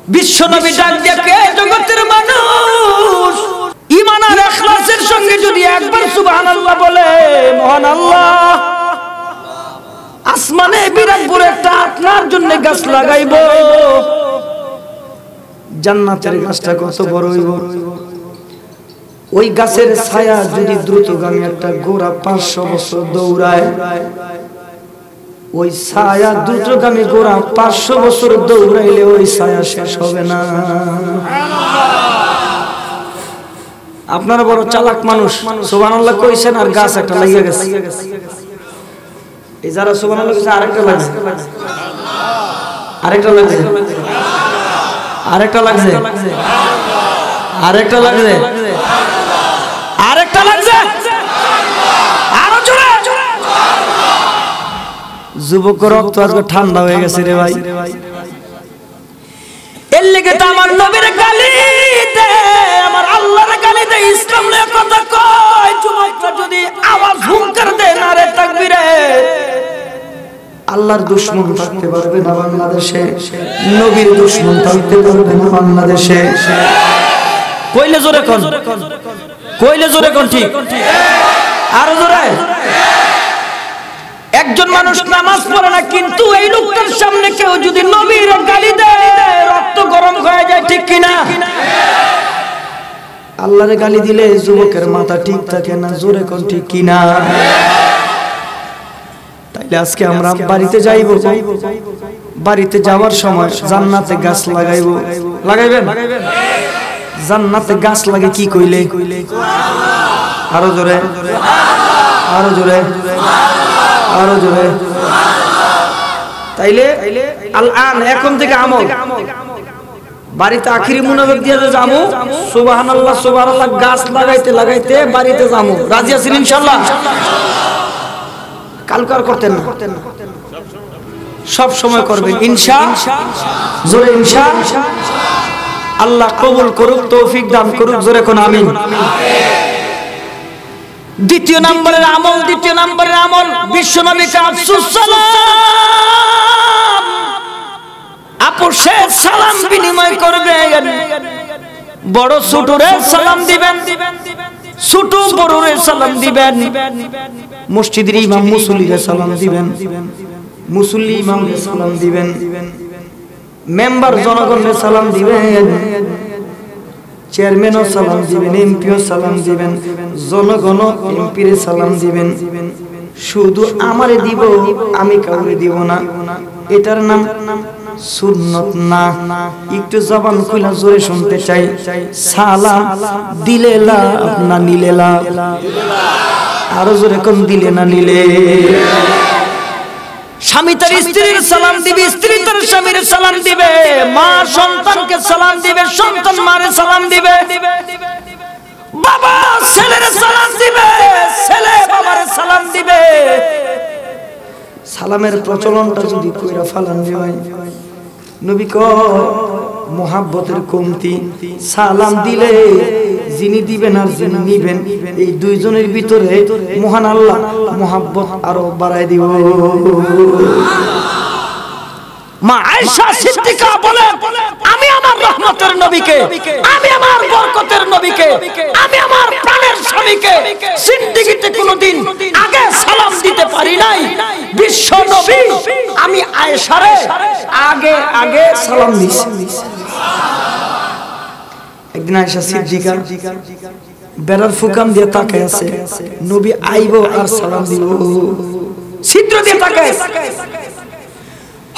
বিশ্ব নবী ডাক দিয়ে জগতের মানুষ ঈমান আর ইখলাসের সঙ্গে যদি একবার সুবহানাল্লাহ বলে, মহান আল্লাহ আসমানে বিরাট বড় একটা আপনার জন্য গাছ লাগাইবো। জান্নাতের গাছটা কত বড় হইব, ওই গাছের ছায়া যদি দ্রুতগামী একটা ঘোড়া 500 বছর দৌড়ায়, ওই ছায়া দ্রুতগামী ঘোড়া 500 বছর দৌড়াইলে ওই ছায়া শেষ হবে না। আপনারা বড় চালাক মানুষ, সুবহানাল্লাহ কইছেন আর গাছ একটা লাগিয়ে গেছে। এই যারা সুবহানাল্লাহ কইছে আরেকটা লাগছে, আরেকটা লাগছে, আরেকটা লাগছে, আরেকটা লাগছে, আরেকটা লাগছে, আরো জোরে। যুবক রক্ত আজকে ঠান্ডা হয়ে গেছে রে ভাই। এর লেগে তো আমার নবীর গালিতে, আমার আল্লাহর গালিতে ইসলামের কথা কয়। যুবকরা যদি আওয়াজ হুঙ্কার দেয় না রে তাকবীরে, আল্লাহর দুশমন থাকতে পারবে না বাংলাদেশে, নবীর দুশমন থাকতে পারবে না বাংলাদেশে। কইলে জোরে কোন, কইলে জোরে কোন, ঠিক আরো জোরে। একজন মানুষ নামাজ পড়ে না, কিন্তু এই লোকটার সামনে কেউ যদি নবীর গালি দেয় রক্ত গরম হয়ে যায়, ঠিক কিনা? আল্লাহর গালি দিলে যুবকের মাথা ঠিক থাকে না, জোরে কোন, ঠিক কিনা? তাইলে আজকে আমরা বাড়িতে যাইব, বাড়িতে যাওয়ার সময় জান্নাতে গাছ লাগাইবো। লাগাইবেন? জান্নাতে গাছ লাগে কি কইলে? আরো জোরে, আরো জোরে, আরো জোরে। তাইলে আল-আন এখন থেকে আমল, বাড়িতে আখিরি মুনাফিক দিয়ে যামু, সুবহানাল্লাহ সুবহানাল্লাহ গাছ লাগাইতে লাগাইতে বাড়িতে যামু। রাজি আছেন ইনশাআল্লাহ? কালকার করতেন না, সব সময় করবেন ইনশাআল্লাহ। জোরে ইনশাআল্লাহ। আল্লাহ কবুল করুক, তৌফিক দান করুক, জোরে কোন আমিন। দ্বিতীয় নম্বরের আমল, দ্বিতীয় নম্বরের আমল বিশ্বনবীকে আফসুস সালাম, আপোষে সালাম বিনিময় করবেন। বড় ছোটরে সালাম দিবেন, ছোট বড়রে সালাম দিবেন। মসজিদের ইমাম মুসল্লিকে সালাম দিবেন, মুসল্লি ইমামকে সালাম দিবেন। মেম্বার জনগণকে সালাম দিবেন, চেয়ারম্যানও সালাম দিবেন, এমপিও সালাম দিবেন, জনগণ এমপিরে সালাম দিবেন। শুধু আমারে দিব, আমি কাউরে দিব না, এটার নাম সুন্নত না। একটু জবান খুলে জোরে শুনতে চাই, সালাম দিলে লাভ না নিলে লাভ? আরো জোরে কোন, দিলে না নিলে? স্বামী তার স্ত্রীর সালাম দিবে, স্ত্রী তার স্বামীর সালাম দিবে, মা সন্তানকে সালাম দিবে, সন্তান মারে সালাম দিবে, বাবা ছেলের সালাম দিবে, ছেলে বাবার সালাম দিবে। সালামের প্রচলনটা যদি কইরা ফালান হয়, নবী কয় মোহাব্বতের কমতি। সালাম দিলে যিনি দিবেন আর যিনি নিবেন, এই দুইজনের ভিতরে মহান আল্লাহ মোহাব্বত আরো বাড়ায় দিব। মা আয়েশা সিদ্দিকা বলে, আমি আমার রহমতের নবীকে, আমি আমার বরকতের নবীকে, আমি আমার প্রাণের স্বামীকে জিন্দেগিতে কোনোদিন আগে সালাম দিতে পারি নাই। বিশ্ব নবী আমি আয়েশারে আগে আগে সালাম দিছি। একদিন আয়েশা সিদ্দিকা বেড়ার ফুকাম দিয়ে তাকায় আছে, নবী আইবো আর সালাম দিব, ছিদ্র দিয়ে তাকায়।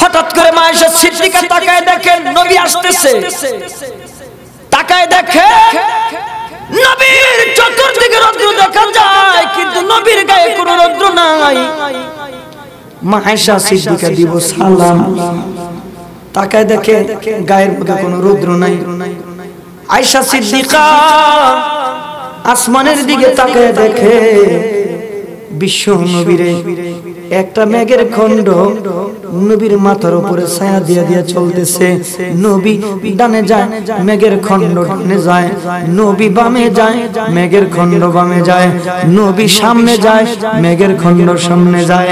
হঠাৎ করে মা আয়েশা সিদ্দিকা তাকায় দেখেন নবী আসতেছে, তাকায় দেখে নবীর চতুর্দিকে রৌদ্র দেখা যায়, কিন্তু নবীর গায়ে কোনো রৌদ্র নাই। মা আয়েশা সিদ্দিকা দিব সালাম, তাকায় দেখে গায়ের মধ্যে কোনো রৌদ্র নাই। আয়েশা সিদ্দিকা আসমানের দিকে তাকায় দেখে বিশ্ব নবীরে একটা মেঘের খণ্ড নবীর মাথার উপরে ছায়া দিয়া দিয়া চলতেছে। নবী ডানে যায়, মেঘের খণ্ড ডানে যায়। নবী বামে যায়, মেঘের খণ্ড বামে যায়। নবী সামনে যায়, মেঘের খণ্ড সামনে যায়।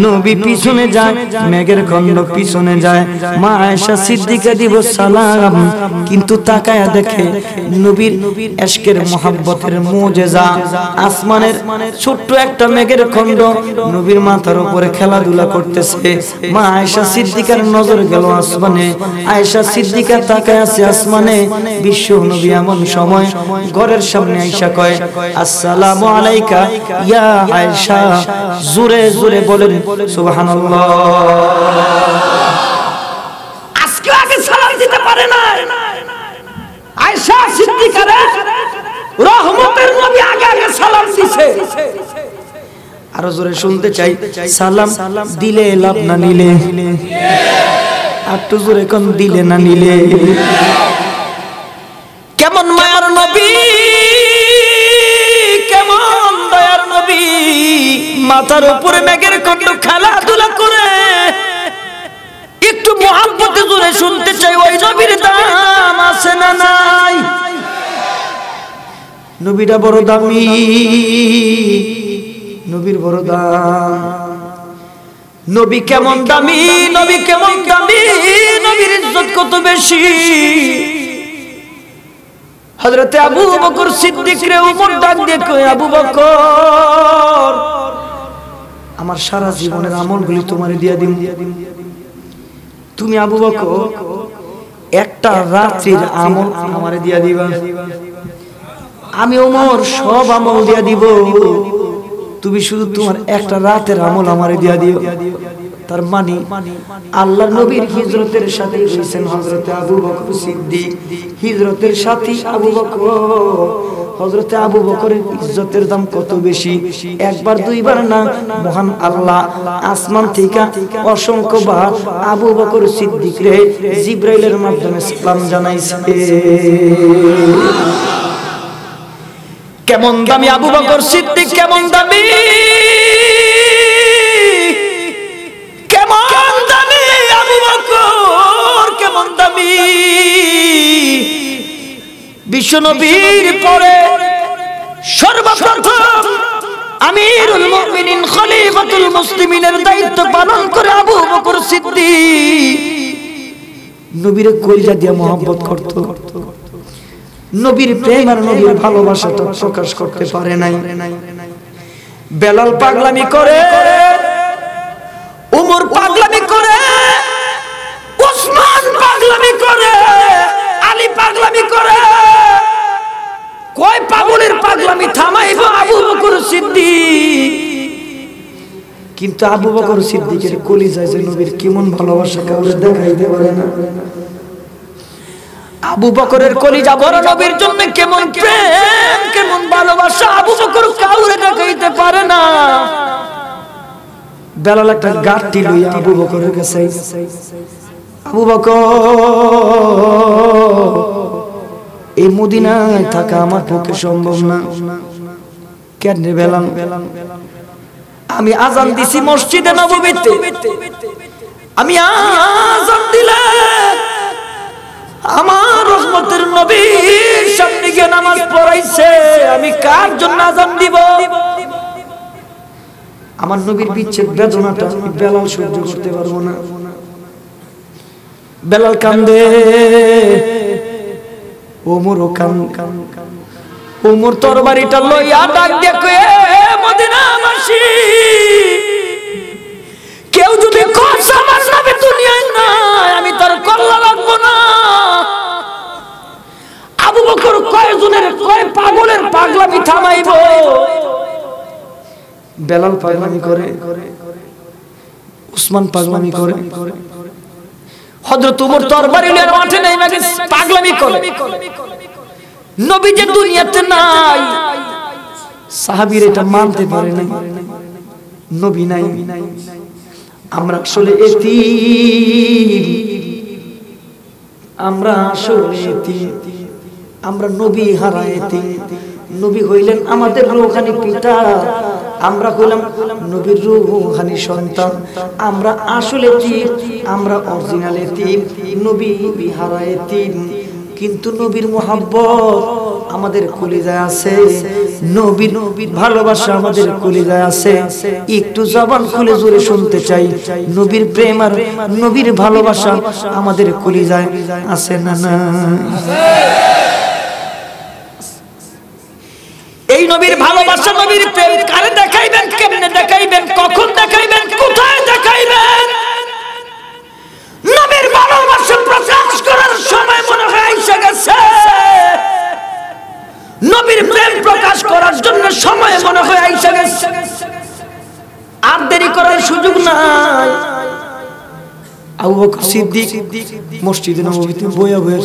নবী পিছনে যায়, মেঘের খণ্ড পিছনে যায়। মা আয়েশা সিদ্দিকা দিব সালাম, কিন্তু তাকায়া দেখে নবীর ইশকের মোহাব্বতের মুজিজা। আসমানের ছোট্ট একটা মেঘের খণ্ড নবীর মাথার উপরে খেলাধুলা করতেছে। মা আয়েশা সিদ্দিকার নজর গেল আসমানে। আয়েশা সিদ্দিকা তাকায় আছে আসমানে। বিশ্ব নবী এমন সময় ঘরের সামনে আয়েশা কয়, আসসালামু আলাইকা ইয়া আয়েশা। জোরে জোরে বলেন সুবহানাল্লাহ। আজকে আগে সালাম দিতে পারে না আয়েশা সিদ্দিকা রে, রহমতের নবী আগে আগে সালাম দিছে। আরো জোরে শুনতে চাই, সালাম দিলে লাভ না নিলে, একটু জোরে কোন দিলে না নিলে। কেমন মায়ার নবী, কেমন দয়ার নবী, মাথার উপরে মেঘের খণ্ড খেলাধুলা করে। একটু মুহাব্বতে জোরে শুনতে চাই, ওই নবীর দাম আছে না নাই? নবীটা বড় দামি, নবীর বড় দাম। নবী কেমন দামি, নবী কেমন দামি, নবীর ইজ্জত কত বেশি। হযরতে আবু বকর সিদ্দিক রে উমর ডাক দিয়ে কয়, আবু বকর, আমার সারা জীবনের আমলগুলি তোমারে দিয়া দিম। তুমি আবু বকর একটা রাত্রির আমল আমারে দিয়া দিবা, আমি ওমর সব আমল দিয়া দিব। তুমি শুধু তোমার একটা রাতের আমল আমারে দিয়া দিও। তার মানে আল্লাহর নবীর হিজরতের সাথে হইছেন হযরতে আবু বকর সিদ্দিক। হিজরতের সাথী আবু বকর। হযরতে আবু বকরের ইজ্জতের দাম কত বেশি, একবার দুইবার না, মহান আল্লাহ আসমান থেকে অসংখ্য বার আবু বকর সিদ্দিক রে জিবরাইলের মাধ্যমে সালাম জানাইছে। কেমন দামি আবু বকর সিদ্দিক, কেমন দামি, কেমন দামি আবু বকর, কেমন দামি। বিশ্ব নবীর পরে সর্বপ্রথম আমিরুল মুমিনিন খলিফাতুল মুসলিমিনের দায়িত্ব পালন করে আবু বকর সিদ্দিক নবীর কলিজা দিয়ে মহব্বত করত। নবীর প্রেম আর নবীর ভালোবাসাটা প্রকাশ করতে পারে নাই। বেলাল পাগলামি করে, উমর পাগলামি করে, উসমান পাগলামি করে, আলী পাগলামি করে। কয় পাগলের পাগলামি থামাইবো আবু বকর সিদ্দিক। কিন্তু আবু বকর সিদ্দিকের কলিজায় যে নবীর কেমন ভালোবাসা কাউকে দেখাইতে পারে না। আবু বকরের কলিজা বড় নবীর জন্য কেমন প্রেম, কেমন ভালোবাসা আবু বকর কাউরে দেখাইতে পারে না। বেলাল একটা গাঁটটি লইয়া আবু বকরের কাছে, আবু বকর, এই মদিনায় থাকা আমার পক্ষে সম্ভব না। কেন রে বেলাল? আমি আজান দিছি মসজিদে নববীতে, আমি আজান দিলে আমার রহমতের নবীর সামনে গিয়ে নামাজ পড়াইছে, আমি কার জন্য আজান দিব? আমার নবীর বিচ্ছেদ বেদনাটা বেলাল সহ্য করতে পারবো না। বেলাল কান্দে, ওমরও কান। ওমর তরবারিটা লইয়া ডাক দিয়ে কয়, মদিনাবাসী, কেউ যদি কসম আমার নবী দুনিয়ায় নাই, আমি তার কল্লা রাখবো না। আবু বকর কয়জনের কয় পাগলের পাগলামি থামাইবো? বেলাল পাগলামি করে, উসমান পাগলামি করে, হযরত ওমর তরবারি নিয়ে মাঠে নেমে গেছে, পাগলামি করে। নবী যে দুনিয়াতে নাই, সাহাবীরা এটা মানতে পারে না। নবী নাই, আমরা আসলে এতিম, আমরা আসলে এতিম, আমরা নবী হারা এতিম। নবী হইলেন আমাদের রূহানি পিতা, আমরা হলাম নবীর রূহানি সন্তান, আমরা আসলে এতিম, আমরা অরিজিনাল এতিম, নবী হারা এতিম। কিন্তু নবীর মোহাব্বত আমাদের কলিজায় আছে, নবীর ভালোবাসা আমাদের কলিজায় আছে। একটু জবান খুলে জোরে শুনতে চাই, নবীর প্রেম আর নবীর ভালোবাসা আমাদের কলিজায় আছে না না? এই নবীর ভালোবাসা, নবীর প্রেম কারে দেখাইবেন, কেমনে দেখাইবেন, কখন দেখাইবেন, কোথায় দেখাইবেন? নবীর ভালোবাসা প্রকাশ করার সময় মনে হয় এসে গেছে, নবীর প্রেম প্রকাশ করার জন্য সময় মনে হয় এসে গেছে। আর দেরি করার সুযোগ নাই। আবু বকর সিদ্দিক মসজিদে নববীতে বইয়া বইয়া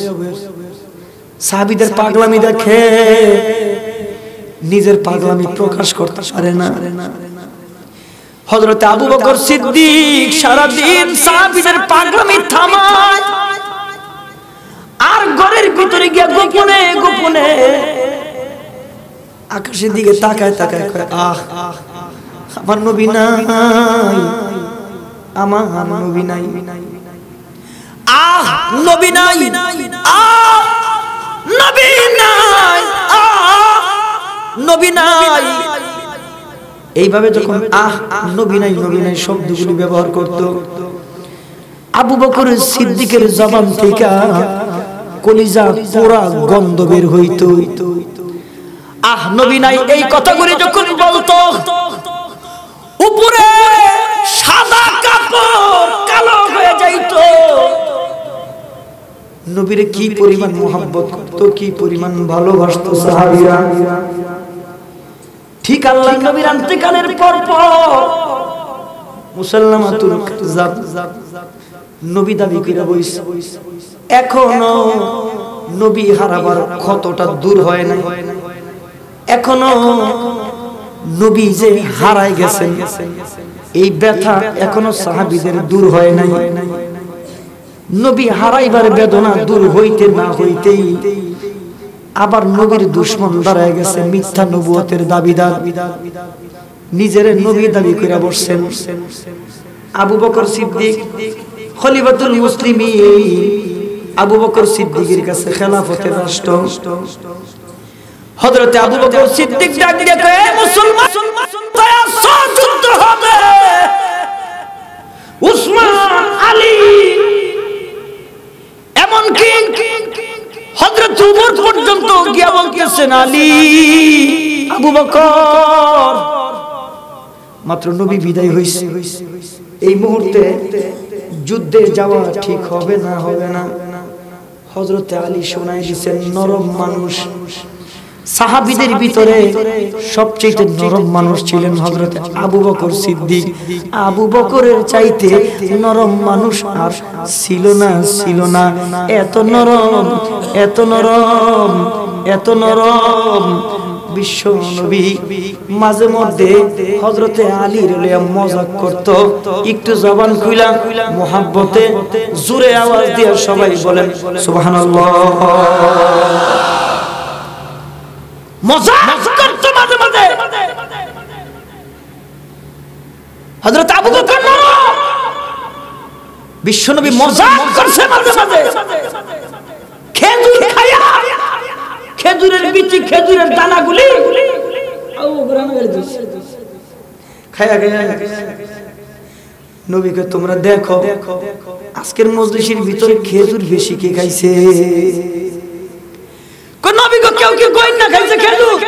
সাহাবীদের পাগলামি দেখে, নিজের পাগলামি প্রকাশ করতে পারে না। হযরত আবু বকর সিদ্দিক সারাদিন সাহাবীদের পাগলামি থামায়, আর ঘরের ভিতরে গিয়ে গোপনে গোপনে আকাশের দিকে তাকায় তাকায় কয়, আহ আমার নবী নাই, আমার নবী নাই, আহ নবী নাই, আহ নবী নাই, আহ নবী নাই। এইভাবে যখন আহ নবী নাই নবী নাই শব্দগুলি ব্যবহার করত, আবু বকর সিদ্দিকের জবান থেকে কলিজা পোড়া গন্ধ বের হইত। আহ নবী নাই এই কথাগুলি যখন বলতো, উপরে সাদা কাপড় কালো হয়ে যাইত। নবীর কি পরিমাণ মোহাব্বত করত, কি পরিমাণ ভালোবাসতো সাহাবীরা। ঠিক আল্লাহর নবীর ইন্তেকালের পর মুসাল্লামাতুল কাযাব নবী দাবি কইরা বইছে, এখনো নবী হারাবার ক্ষতটা দূর হয় নাই, এখনো নবী যে হারায় গেছেন এই ব্যথা এখনো সাহাবীদের দূর হয় নাই। নবী হারাইবার বেদনা দূর হইতে না হইতেই আবার নবীর দুশমন দাঁড়ায় গেছে, মিথ্যা নবুয়তের দাবিদার, নিজের নবী দাবি করে বসছেন। আবু বকর সিদ্দিক খলিফাতুল মুসলিমিন, আবু বকর সিদ্দিকের কাছে খেলাফতের রাষ্ট্র। হযরত আবু বকর সিদ্দিক ডাক দিয়ে কয়, মুসলমান যুদ্ধ হবে, উসমান আলী এমনকি হযরত উমর পর্যন্ত গিয়া বলতেছেন, আলী আবু বকর। মাত্র নবী বিদায় হইছে, এই মুহূর্তে যুদ্ধে যাওয়া ঠিক হবে না, হবে না। হযরত আলী শোনাই দিয়েছেন, নরম মানুষ, সাহাবীদের ভিতরে সবচেয়ে নরম মানুষ ছিলেন হযরত আবু বকর সিদ্দিক। আবু বকরের চাইতে নরম মানুষ আর ছিল না, ছিল না। এত নরম, এত নরম, এত নরম। বিশ্ব নবী মাঝে মধ্যে হযরতে আলীর লইয়া মজাক করত। একটু জবান খুইলা মোহাব্বতে জোরে আওয়াজ দিয়ে সবাই বলেন সুবহানাল্লাহ। মজাক করত মাঝে মাঝে হযরত আবু বকর। বিশ্ব নবী মজাক করছে মাঝে মাঝে, খেজুর খায়া, খেজুরের বিচি, খেজুরের দানাগুলি খায়া খায়া নবীকে তোমরা দেখো আজকের মজলিসের ভিতরে খেজুর বেশি কে খাইছে। নবীকে কেউ কেউ গয়না খাইছে খেজুর,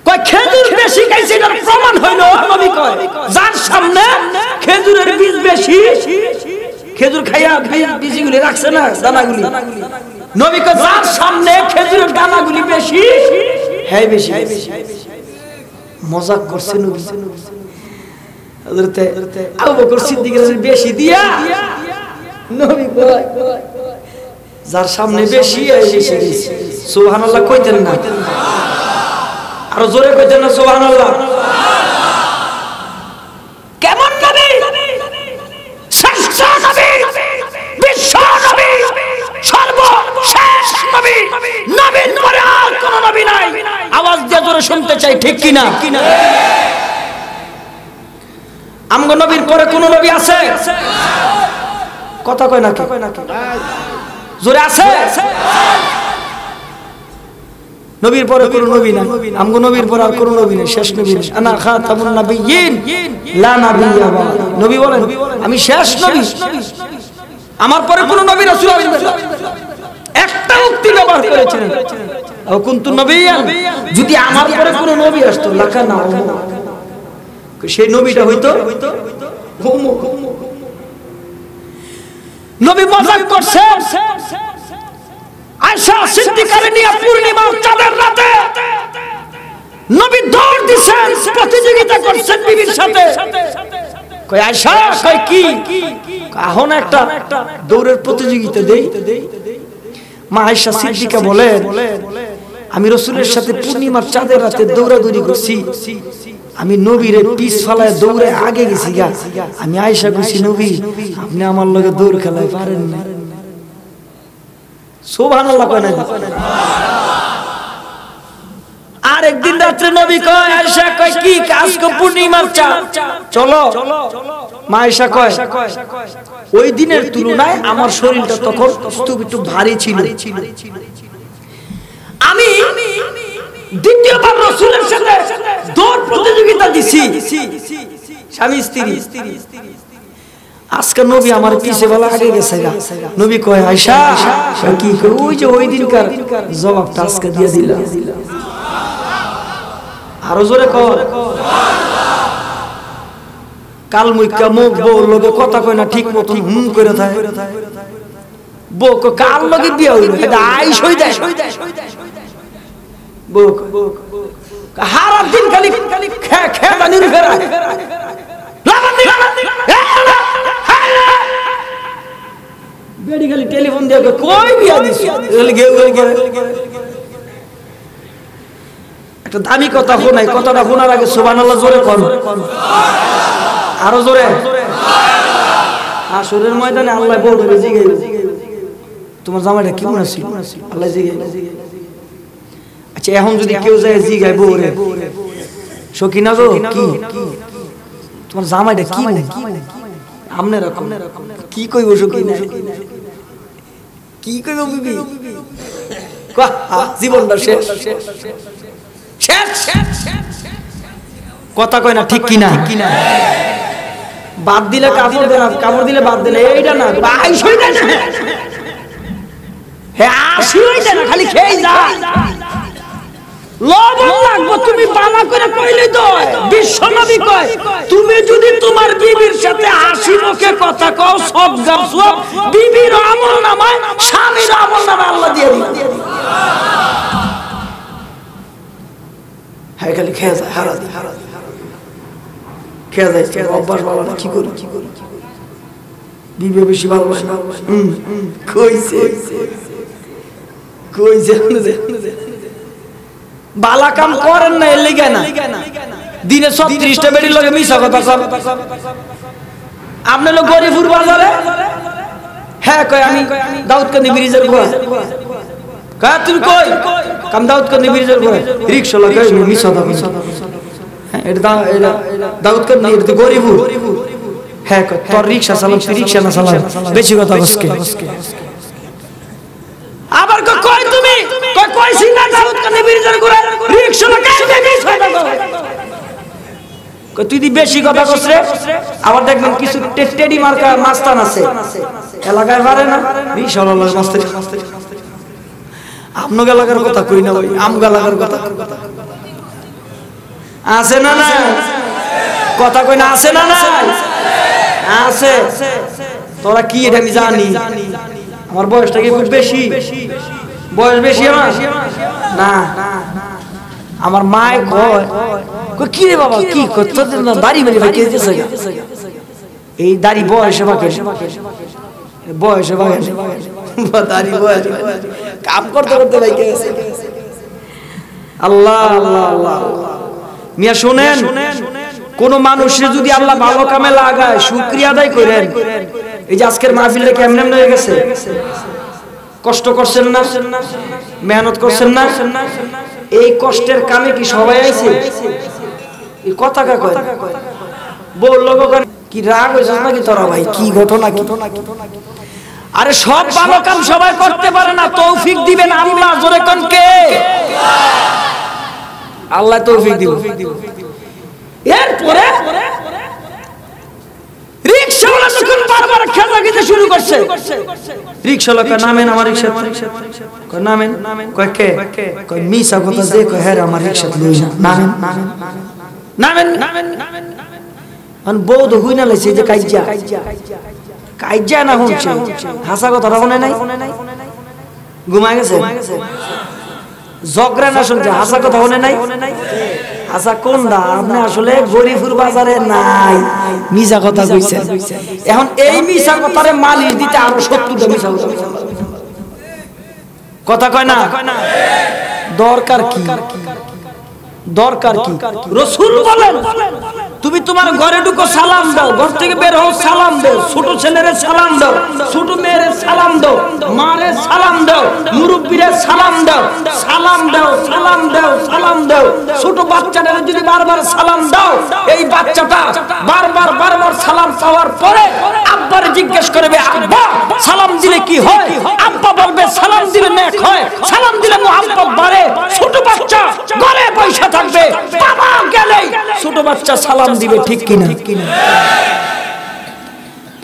কয় খেজুর বেশি খাইছে, এটার প্রমাণ হইল নবী কয় যার সামনে খেজুরের বীজ বেশি, খেজুর খাইয়া বীজগুলি রাখছে না, দানাগুলি। নবী কয় যার সামনে খেজুরের দানাগুলি বেশি, হ্যাঁ বেশি। মজাক করছে নবী। হযরত আবু বকর সিদ্দিকের বেশি দিয়া নবী কয় যার সামনে বেশি বেশি। সুবহানাল্লাহ কইতেন না, আরো জোরে কইতেন না সুবহানাল্লাহ। কেমন নবী, শ্রেষ্ঠ নবী, বিশ্ব নবী, সর্বশেষ নবী, নবীর পরে আর কোন নবী নাই। আওয়াজ দিয়ে জোরে শুনতে চাই, ঠিক কিনা? আমগো নবীর পরে কোন নবী আছে? কথা কয় না, জোরে আছে? নবীর পরে কোন নবী না, আমগো নবীর পরে আর কোন নবী নেই, শেষ নবী। আনা খাতামুন নাবিয়্যিন লা নাবিয়্যা বা'দি। নবী বলেন আমি শেষ নবী, আমার পরে কোন নবী রাসূল আসবে না। একটা উক্তি ব্যবহার করেছেন, আও কুনতু নবিয়্যান, যদি আমার পরে কোন নবী আসতো লাকানা উমর, সেই নবীটা হইতো উমর। নবী মজাক করছে, আয়েশা সিদ্দিকারে নিয়ে পূর্ণিমার চাঁদের রাতে নবী দৌড় দিছেন, প্রতিযোগিতা করছেন বিবির সাথে। কই আয়েশা, কই কি? এখন একটা দৌড়ের প্রতিযোগিতা দেই। মা আয়েশা সিদ্দিকা বলেন, আমি রাসূলের সাথে পূর্ণিমার চাঁদের রাতে দৌড়াদৌড়ি করছি, আমি নবীর পিছ ফালায় দৌড়ে আগে গেছি গা। আমি আয়েশা কইছি, নবী আপনি আমার লগে দৌড় খেলায় পারেন না। সুবহানাল্লাহ কয় না? আর একদিন রাতে নবী কয়, আয়েশা কয় কি? আজকে পূর্ণিমার চাঁদ, চলো। মা আয়েশা কয়, ওই দিনের তুলনায় আমার শরীরটা তখন একটু ভারী ছিল। আমি দ্বিতীয়বার রাসূলের সাথে দৌড় প্রতিযোগিতা দিছি, স্বামী স্ত্রী। আজকে নবী আমার পিছে বলা আগে গেছে গা। নবী কয়, আয়েশা কি? ওই যে ওই দিনকার জবাবটা আজকে দিয়ে দিলাম। আরো জোরে কর। কাল মুইকা মুখ বউর লগে কথা কয় না ঠিক মতন, হুম করে থাকে। বউ কাল লগে বিয়া হইল, এটা আইস হই দেয়। বউ হারার দিন খালি খেদানির ফেরা, বেড়ি খালি টেলিফোন দিয়ে কই বিয়া দিছি। একটা দামি কথা শোনাই, কথাটা শোনার আগে সুবহানাল্লাহ জোরে কর, আরো জোরে। আসরের ময়দানে আল্লাহ বলবে, জিগাইবে তোমার জামাইটা কেমন আছে? আল্লাহ জিগাইবে। আচ্ছা এখন যদি কেউ যায় জিগাই বউরে, সকিনা গো কি তোমার জামাইটা কি? আমনে রকম কি কইব সকিনা? কি কইব বিবি? জীবনটা শেষ। কথা কয় না, ঠিক কিনা? বাদ দিলে কাপড় দেনা, কাপড় দিলে বাদ দিলে এইটা না, আইস হই যায় না। হ্যাঁ আসি হই যায় না, খালি খেয়ে যায়। লবণ লাগবে, তুমি বানা করে কইলে তো। বিশ্বনবী কয়, তুমি যদি তোমার বিবির সাথে হাসি মুখে কথা কও, সব গাব সব বিবির আমলনামায়, স্বামীর আমলনামায় আল্লাহ দিয়ে দিবেন। হ্যাঁ খালি খেয়ে যায়, হারা দি খেয়ে যায়। অভ্যাস ভালো না, কি করি? বিবে বেশি ভালোবাসে। কইছে বালা কাম করেন না, এর লিগে না। দিনে 36টা বেড়ির লগে মিশা কথা কন। আপনি লোক গরিবপুর বাজারে, হ্যাঁ কয় আমি দাউদকান্দি ব্রিজের গোয়া। কয় তুমি কই? কাম দাউদকান্দি ব্রিজের গোয়া। রিকশা লাগে মিশা কথা। হ্যাঁ এটা দাউদকান্দি, এটা তো গরিবপুর। হ্যাঁ কয় তোর রিকশা চালাম, তুই রিকশা না চালাম, বেশি কথা কসকে। আবার কয় তুমি কইছি না দাউদকান্দি ব্রিজের গোয়া রিকশা লাগে মিশা কথা। তুই বেশি কথা কস রে। আবার দেখবেন কিছু টেডি মার্কা মাস্তান আছে এলাকায়, পারে না রিকশা লাগে মাস্তান। আমনো এলাকার কথা কই না, ওই আমগো এলাকার কথা আছে না? না কথা কই না, আছে না? না আছে। তোরা কি এটা আমি জানি। আমার বয়সটা কি খুব বেশি? বয়স বেশি আমার না। আমার মায় কয়, কি রে বাবা কি করতে দাড়ি মেরে ভাই কেটেছে, এই দাড়ি বয়সে বাকে, বয়সে বাকে দাড়ি বয়স কাম করতে করতে ভাই কেটেছে। আল্লাহ আল্লাহ আল্লাহ। মিয়া শুনেন, কোন মানুষের যদি আল্লাহ ভালো কামে লাগায় শুকরিয়া আদায় করেন। এই যে আজকের মাহফিলটা কেমন হয়ে গেছে, কষ্ট করছেন না, মেহনত করছেন না, এই কষ্টের কামে কি সবাই আইছে? এই কথা কা কয় বললো কি রাগ হইছিস নাকি তোরা ভাই? কি ঘটনা কি? আরে সব ভালো কাম সবাই করতে পারে না, তৌফিক দিবেন আল্লাহ। জোরে কোন কে? আল্লাহ তৌফিক দিবেন। এরপরে রিকশাওয়ালা যখন বারবার খেলা খেতে শুরু করছে, রিকশাওয়ালা কয় নামেন আমার রিকশা, কয় নামেন, কয় কে? কয় মিছা কথা যে কয় হ্যাঁ আমার রিকশা লই না, নামেন নামেন নামেন নামেন। আন বউদ হই না লাইছে যে কাইজা কাইজা না হচ্ছে, হাসা কথা রাখনে নাই, ঘুমায় গেছে, ঝগড়া না শুনছে, হাসা কথা হনে নাই। আচ্ছা কোনটা আপনি আসলে গরিপুর বাজারে নাই, মিছা কথা কইছেন। এখন এই মিছা কথারে মালিশ দিতে আরো 70টা মিছা কথা কয় না। দরকার কি? দরকার কি? রাসূল বলেন তুমি তোমার ঘরে ঢুকো সালাম দাও, ঘর থেকে বের হও সালাম দাও, ছোট ছেলেরে সালাম দাও, ছোট মেয়েরে সালাম দাও, মারে সালাম দাও, মুরব্বিরে সালাম দাও, সালাম দাও সালাম দাও সালাম দাও। ছোট বাচ্চাটারে যদি বারবার সালাম দাও, এই বাচ্চাটা বারবার বারবার সালাম পাওয়ার পরে আব্বারে জিজ্ঞেস করবে আব্বা সালাম দিলে কি হয়? আব্বা বলবে সালাম দিলে নেক হয়, সালাম দিলে মুহাব্বত বাড়ে। ছোট বাচ্চা ঘরে পয়সা থাকবে, বাবা গেলেই ছোট বাচ্চা সালাম দিবে, ঠিক কিনা?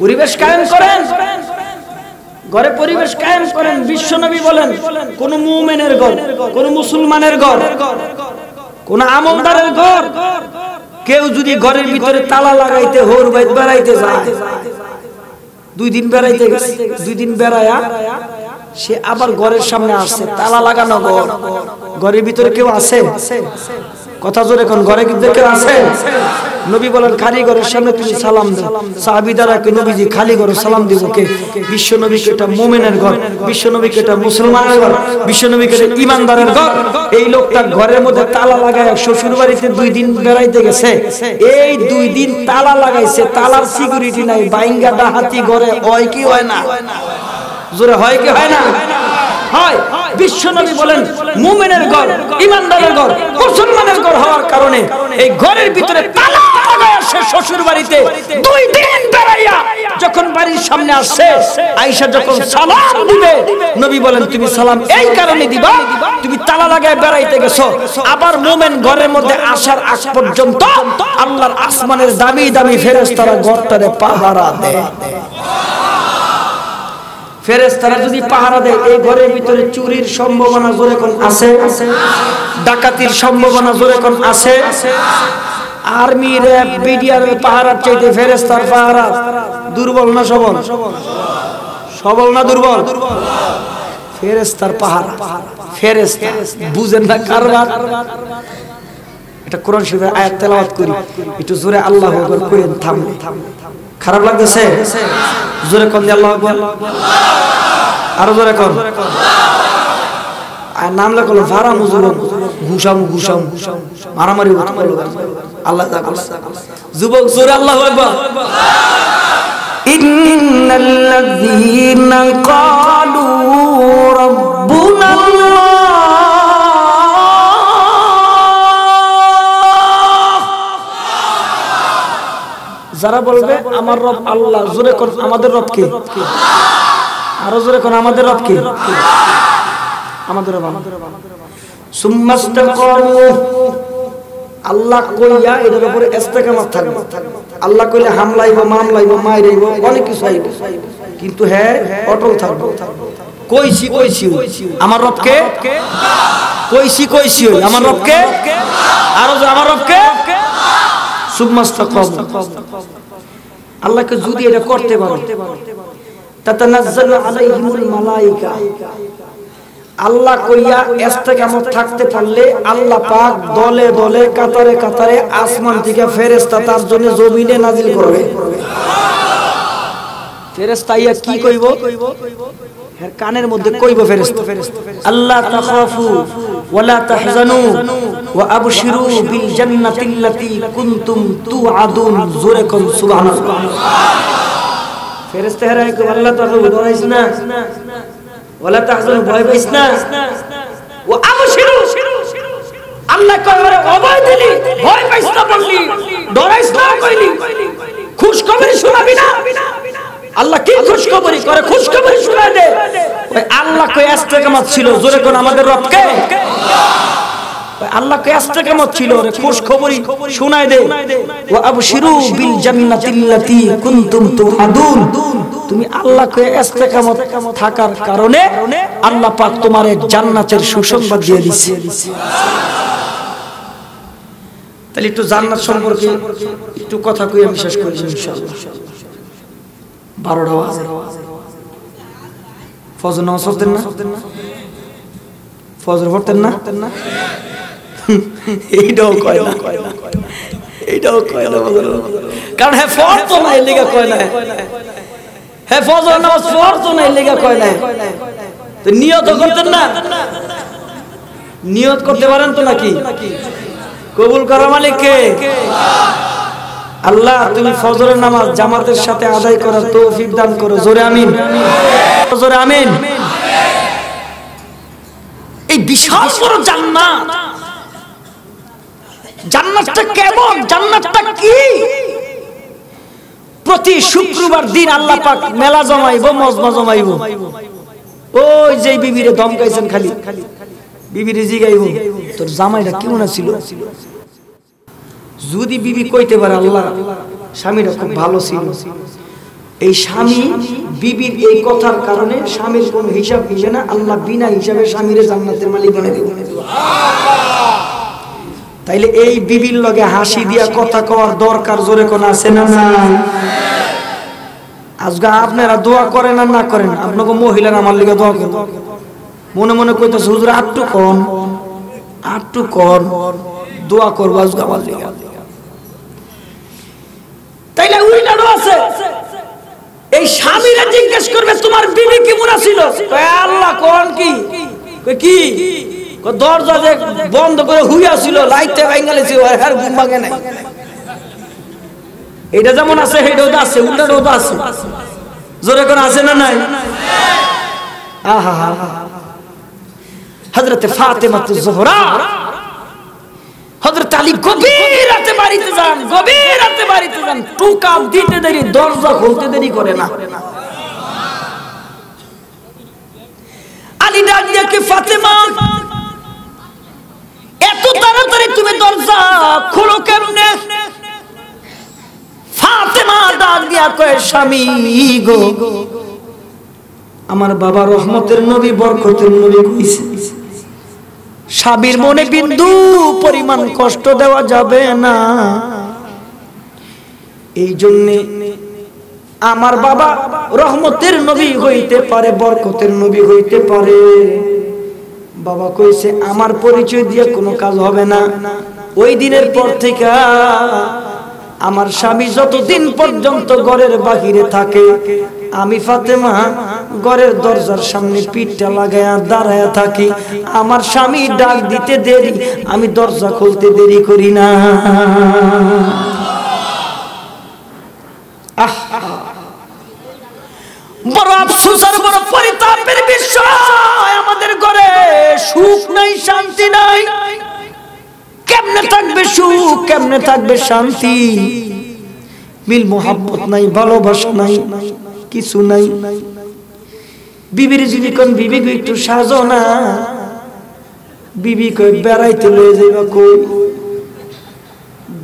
পরিবেশ কায়েম করেন, ঘরে পরিবেশ কায়েম করেন। বিশ্বনবী বলেন কোন মুমিনের ঘর, কোন মুসলমানের ঘর, কোন আমলদারের ঘর কেউ যদি ঘরের ভিতরে তালা লাগাইতে হোর বাইত বেড়াইতে যায়, 2 দিন বেড়াইতে গেছে, 2 দিন বেড়ায়া সে আবার ঘরের সামনে আসছে, তালা লাগানো ঘর, ঘরের ভিতরে কেউ আছে? কথা জোরে কোন ঘরে কিন্তু কেউ আছে? নবী বলেন খালি ঘরের সামনে তুমি সালাম দাও। সাহাবীরা কে নবীজি খালি ঘরে সালাম দিব কে? বিশ্ব নবীকে এটা মুমিনের ঘর, বিশ্ব নবীকে এটা মুসলমানের ঘর, বিশ্ব নবীকে এটা ঈমানদারের ঘর। এই লোকটা ঘরের মধ্যে তালা লাগায় শ্বশুর বাড়িতে 2 দিন বেড়াইতে গেছে, এই 2 দিন তালা লাগাইছে, তালার সিকিউরিটি নাই, বাইঙ্গা ডাহাতি ঘরে হয় কি হয় না? জোরে হয় কি হয় না? হয়। বিশ্বনবী বলেন মুমিনের ঘর, ঈমানদারের ঘর, মুসলমানের ঘর হওয়ার কারণে এই ঘরের ভিতরে তালা লাগায় সে শ্বশুর বাড়িতে 2 দিন বেড়াইয়া যখন বাড়ির সামনে আসছে, আয়েশা যখন সালাম দিবে, নবী বলেন তুমি সালাম এই কারণে দিবা তুমি তালা লাগায় বেড়াইতে গেছো। আবার মুমিন ঘরের মধ্যে আসার আগ পর্যন্ত আল্লাহর আসমানের দামি দামি ফেরেশতারা ঘরটারে পাহারা দেয়। ফেরেশতারা যদি পাহারা দেয়, এই ঘরের ভিতরে চুরির সম্ভাবনা জোরে কোন আছে? ডাকাতির সম্ভাবনা জোরে কোন আছে? আর্মি র‍্যাব বিডিআর পাহারার চাইতে ফেরেশতার পাহারা দুর্বল না সবল? সবল না দুর্বল? ফেরেশতার পাহারা, ফেরেশতা বুঝেন না কারবার। এটা কোরআন শরীফের আয়াত তেলাওয়াত করি, একটু জোরে আল্লাহু আকবার করেন। থাম, খারাপ লাগতেছে? জোরে কোন আল্লাহু আকবার, আরো জোরে কোন। আর নাম লেখলো ভাড়া মুজুরন, ঘুষাম ঘুষাম মারামারি হলো। আল্লাহ যুবক জোরে আল্লাহু আকবার। ইন্নাল্লাযীনা ক্বালু রাব্বুনা যারা বলবে আমার রব আল্লাহ, জোরে কোন আমাদের রব কে? আরো জোরে কোন আমাদের রব কে? আমাদের রব সুম্মাস্তাকামু, আল্লাহ কইয়া এর উপরে ইস্তেকামত থাকবে। আল্লাহ কইলে হামলাইব, মামলাইব, মাইরাইব, অনেক কিছু আইব, কিন্তু হ্যাঁ অটল থাকবে। কইছি কইছি আমার রব কে? কইছি কইছি আমার রব কে? আরো আমার রব কে? আল্লাহকে যদি এটা করতে পারো, তাতানাজ্জালু আলাইহিমুল মালায়েকা, আল্লাহ কইয়া ইস্তেকামত থাকতে পারলে আল্লাহ পাক দলে দলে কাতারে কাতারে আসমান থেকে ফেরেশতা তার জন্য জমিনে নাজিল করবে। ফেরেশতা ইয়া কি কইব? এর কানের মধ্যে কইব ফেরেশতা, আল্লাহ তাখাফু ওয়ালা তাহজানু ওয়া আবশিরু বিল জান্নাতিল্লাতী কুনতুম তুআদুন। জোরে কোন সুবহানাল্লাহ। ফেরেশতা হেরাই কো আল্লাহ তাআলা ডরাইছ না, ওয়ালা তাহজানু ভয় পাইস না ওয়া আবশিরু আল্লাহ কয় ওরে অভয় দিলি ভয় পাইস না বললি ডরাইস না কইলি খুশখবরি শোনাবি না আল্লাহ কি খুশখবরি করে খুশখবরি শোনায় দে ওই আল্লাহ কয় ইস্তেকামত ছিল জোরে কোন আমাদের রবকে আল্লাহ কে ইস্তেকামত ছিল রে খুশখবরি শোনায় দে ওয়া আবশিরু বিল জান্নাতিল্লাতী কুনতুম তুআদুন তুমি আল্লাহ কে ইস্তেকামত থাকার কারণে আল্লাহ পাক তোমারে জান্নাতের সুসংবাদ দিয়ে দিয়েছে তাহলে একটু জান্নাত সম্পর্কে একটু কথা কই আমি শেষ করি ইনশাআল্লাহ 12টা ওয়াজ ফজর নামাজ পড়তেন না ফজর পড়তেন না এইটাও কয় না এইটাও কয় না কারণ হ্যাঁ ফরজ তো না এর লিগা কয় না হ্যাঁ ফজর নামাজ ফরজ তো না এর লিগা কয় না তো নিয়ত করতেন না নিয়ত করতে পারেন তো নাকি কবুল করার মালিক কে আল্লাহ তুমি ফজরের নামাজ জামাতের সাথে আদায় করার তৌফিক দান করো জোরে আমিন জোরে আমিন এই বিশাল বড় জান্নাত জান্নাতটা কেমন জান্নাতটা কি প্রতি শুক্রবার দিন আল্লাহ পাক মেলা জমাইবো মজমা জমাইবো ওই যে বিবিরে ধমকাইছেন খালি বিবিরে জিগাইবো তোর জামাইটা কেমন ছিল যদি বিবি কইতে পারে আল্লাহ স্বামীটা খুব ভালো ছিল এই স্বামী বিবির এই কথার কারণে স্বামীর কোনো হিসাব নিবে না আল্লাহ বিনা হিসাবে স্বামীরে জান্নাতের মালিক বানাই দিবেন তাইলে এই বিবির লগে হাসি দিয়া কথা কওয়ার দরকার জোরে কোন আছে না না আজকে আপনারা দোয়া করেন আর না করেন আপনাকে মহিলারা আমার লিগে দোয়া করেন মনে মনে কইতাছে হুজুর আটটু কর দোয়া করব আজকে আমার লিগে তাইলে উইটারও আছে এই স্বামীরা জিজ্ঞেস করবে তোমার বিবি কেমন ছিল কয় আল্লাহ কোন কি কয় কি দরজা যে বন্ধ করে হুইয়া ছিল লাইটে ভাঙালেছে আর ঘুম ভাঙে নাই এটা যেমন আছে হেডও আছে উল্টাও আছে জোরে কোন আছে না নাই আহা হযরত ফাতেমা জোহরা হযরত আলী গভীর রাতে বাড়িতে যান টুকা দিতে দেরি দরজা খুলতে দেরি করে না আলী ডাক দিয়ে কি ফাতেমা এত তাড়াতাড়ি তুমি দরজা খোলো কেমনে ফাতেমা ডাক দিয়া কয় স্বামী গো আমার বাবা রহমতের নবী বরকতের নবী কইছে স্বামীর মনে বিন্দু পরিমাণ কষ্ট দেওয়া যাবে না এই জন্য আমার বাবা রহমতের নবী হইতে পারে বরকতের নবী হইতে পারে বাবা কইছে আমার পরিচয় দিয়ে কোনো কাজ হবে না ওই দিনের পর থেকে আমার স্বামী যতদিন পর্যন্ত ঘরের বাহিরে থাকে আমি ফাতেমা ঘরের দরজার সামনে পিঠটা লাগায়া দাঁড়ায়া থাকি আমার স্বামী ডাক দিতে দেরি আমি দরজা খুলতে দেরি করি না বড় আফসোস আর বড় পরিতাপের বিষয় আমাদের ঘরে সুখ নাই শান্তি নাই কেমনে থাকবে সুখ কেমনে থাকবে শান্তি মিল মোহাব্বত নাই ভালোবাসা নাই কিছু নাই বিবির যদি কোন বিবি একটু সাজো না বিবি কই বেড়াইতে লয়ে যাইবা কই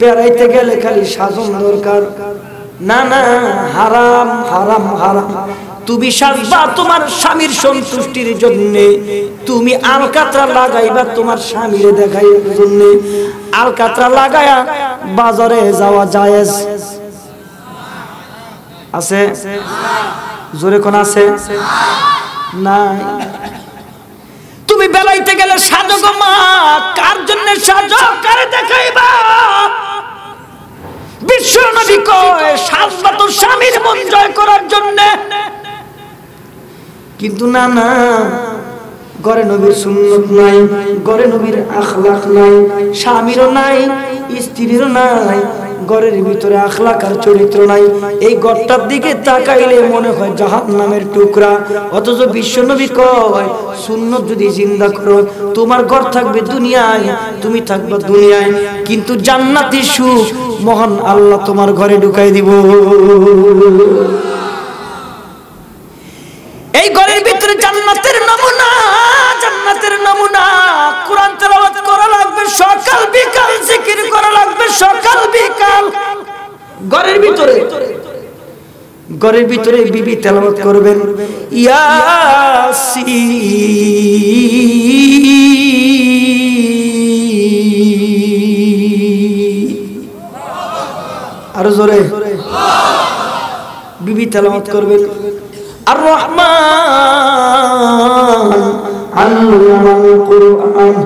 বেড়াইতে গেলে খালি সাজন দরকার না না হারাম হারাম হারাম তুমি সাজবা তোমার স্বামীর সন্তুষ্টির জন্য তুমি আলকাতরা লাগাইবা তোমার স্বামীরে দেখাইবার জন্য আলকাতরা লাগায়া বাজারে যাওয়া জায়েজ আছে জোরে কোন আছে না তুমি বেলাইতে গেলে সাজো গো মা কার জন্য সাজো কারে দেখাইবা বিশ্ব নবী কয় সাজবা তো স্বামীর মন জয় করার জন্য কিন্তু না না ঘরে নবীর সুন্নত নাই ঘরে নবীর আখলাক নাই স্বামীরও নাই স্ত্রীরও নাই ঘরের ভিতরে আখলাক আর চরিত্র নাই, এই ঘরটার দিকে তাকাইলে মনে হয় জাহান্নামের টুকরা। অথচ বিশ্বনবী কয় সুন্নাত যদি জিন্দা করো তোমার ঘর থাকবে দুনিয়ায়, তুমি থাকবে দুনিয়ায়, কিন্তু জান্নাতি সুখ মহান আল্লাহ তোমার ঘরে ঢুকাই দিব। এই ঘরের ভিতরে জান্নাতের নমুনা, জান্নাতের নমুনা। কোরআন তেলাওয়াত করা লাগবে সকাল বিকাল, জিকির করা লাগবে সকাল বিকাল। ঘরের ভিতরে, ঘরের ভিতরে বিবি তেলাওয়াত করবেন ইয়াসিন, আরো জোরে বিবি তেলাওয়াত করবেন আর রহমান আল্লামাল কুরআন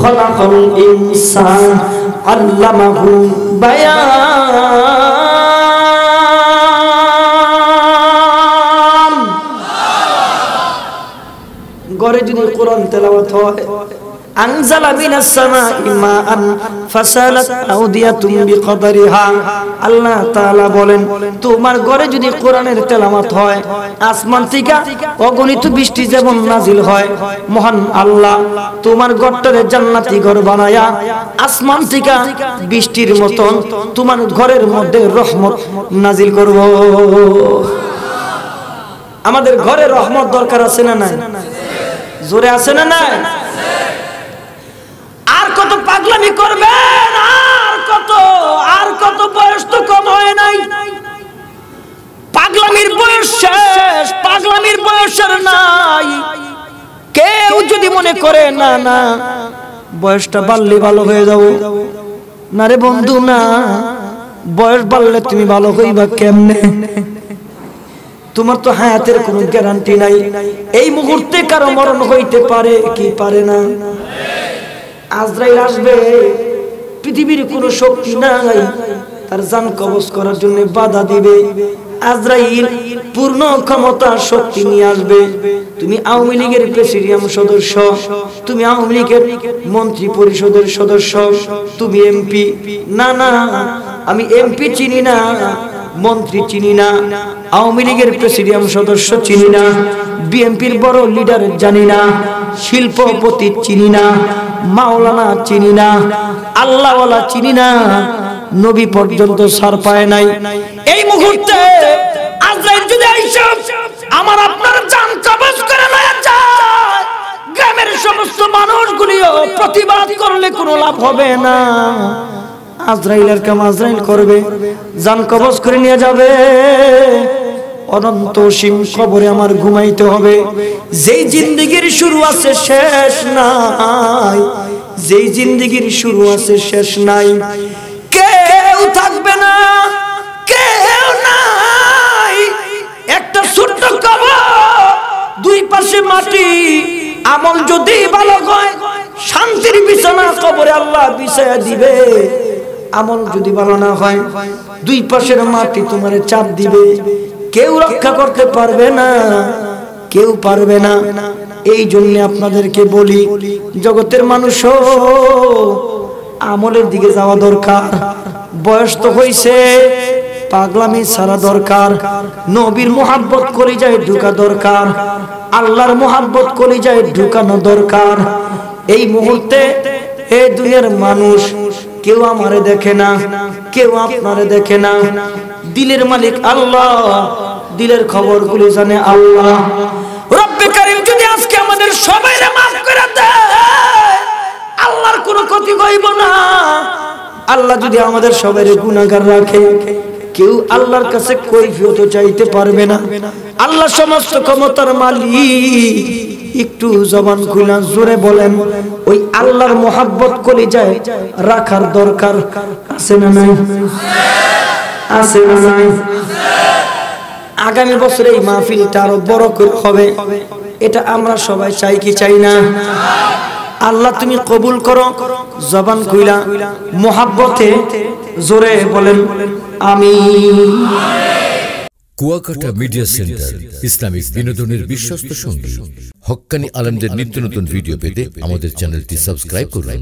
খালাকাল ইনসান আল্লামাহু বায়ান। ঘরে যদি কোরআন তেলাওয়াত হয়, আনজালা মিনাস সামাই মাআন ফাসালাত আউদিয়াতুম বিকদরিহা, আল্লাহ তাআলা বলেন তোমার ঘরে যদি কোরআনের তেলাওয়াত হয়, আসমান থেকে অগণিত বৃষ্টি যেমন নাজিল হয়, মহান আল্লাহ তোমার ঘরটারে জান্নাতি ঘর বানায়া আসমান থেকে বৃষ্টির মতন তোমার ঘরের মধ্যে রহমত নাজিল করব। আমাদের ঘরে রহমত দরকার আছে না নাই? জোরে আছে না নাই? আর কত পাগলামি করবেন, আর কত বয়স তো কম হয় নাই। পাগলামির বয়স শেষ, পাগলামির বয়স আর নাই। কেউ যদি মনে করে না না বয়সটা বাড়লে ভালো হয়ে যাবো, না রে বন্ধু না, বয়স বাড়লে তুমি ভালো হইবা কেমনে? তোমার তো হায়াতের কোনো গ্যারান্টি নাই। এই মুহূর্তে কারো মরণ হইতে পারে কি পারে না? আজরাইল আসবে, পৃথিবীর কোনো শক্তি নাই তার জান কবজ করার জন্য বাধা দিবে। আজরাইল পূর্ণ ক্ষমতা শক্তি নিয়ে আসবে। তুমি আওয়ামী লীগের প্রেসিডিয়াম সদস্য, তুমি আওয়ামী লীগের মন্ত্রী পরিষদের সদস্য, তুমি এমপি। না না, আমি এমপি চিনি না, মন্ত্রী চিনি না, আওয়ামী লীগের প্রেসিডিয়াম সদস্য চিনি না, বিএনপির বড় লিডার জানি না, শিল্পপতি চিনি না, মাওলানা চিনি না, আল্লাহওয়ালা চিনি না, নবী পর্যন্ত সার পায় নাই। এই মুহূর্তে আজরাইল যদি আইসা আমার আপনার জান কবজ করে লয়ে যায়, গ্রামের সমস্ত মানুষগুলিও প্রতিবাদ করলে কোনো লাভ হবে না। আজরাইলের কাম আজরাইল করবে, জান কবজ করে নিয়ে যাবে। অনন্ত সীম কবরে আমার ঘুমাইতে হবে। যেই জিন্দেগির শুরু আছে শেষ নাই, যেই জিন্দেগির শুরু আছে শেষ নাই। কেউ থাকবে না, কেউ নাই, একটা ছোট্ট কবর, দুই পাশে মাটি। আমল যদি ভালো হয় শান্তির বিছানা কবরে আল্লাহ বিছায়া দিবে। আমল যদি ভালো না হয় দুই পাশের মাটি তোমার চাপ দিবে। কেউ রক্ষা করতে পারবে না, কেউ পারবে না। এই জন্য আপনাদেরকে বলি, জগতের মানুষও আমলের দিকে যাওয়া দরকার। বয়স তো হইছে, পাগলামি ছাড়া দরকার। নবীর মোহাব্বত কলিজায় ঢুকা দরকার, আল্লাহর মোহাব্বত কলিজায় ঢুকানো দরকার। এই মুহূর্তে এই দুনিয়ার মানুষ কেউ আমারে দেখে না, কেউ আপনারে দেখে না। দিলের মালিক আল্লাহ, দিলের খবরগুলি জানে আল্লাহ। রব্বে কারীম যদি আজকে আমাদের সবাইকে মাফ করে দেয়, আল্লাহর কোনো ক্ষতি হইব না। আল্লাহ যদি আমাদের সবাইকে গুনাহগার রাখে, কেউ আল্লাহর কাছে কৈফিয়ত চাইতে পারবে না। আল্লাহ সমস্ত ক্ষমতার মালিক। একটু জবান খুলে জোরে বলেন, ওই আল্লাহর মোহাব্বত কলিজায় রাখার দরকার আছে না নাই? আছে না নাই? আগামী বছর এই মাহফিলটা আরো বড় হবে, এটা আমরা সবাই চাই কি চাই না? আল্লাহ তুমি কবুল করো। জবান খুইলা মোহাব্বতে জোরে বলেন আমিন। কুয়াকাটা মিডিয়া সেন্টার ইসলামিক বিনোদনের বিশ্বস্ত সঙ্গী। হক্কানি আলেমদের নিত্য নতুন ভিডিও পেতে আমাদের চ্যানেলটি সাবস্ক্রাইব করুন।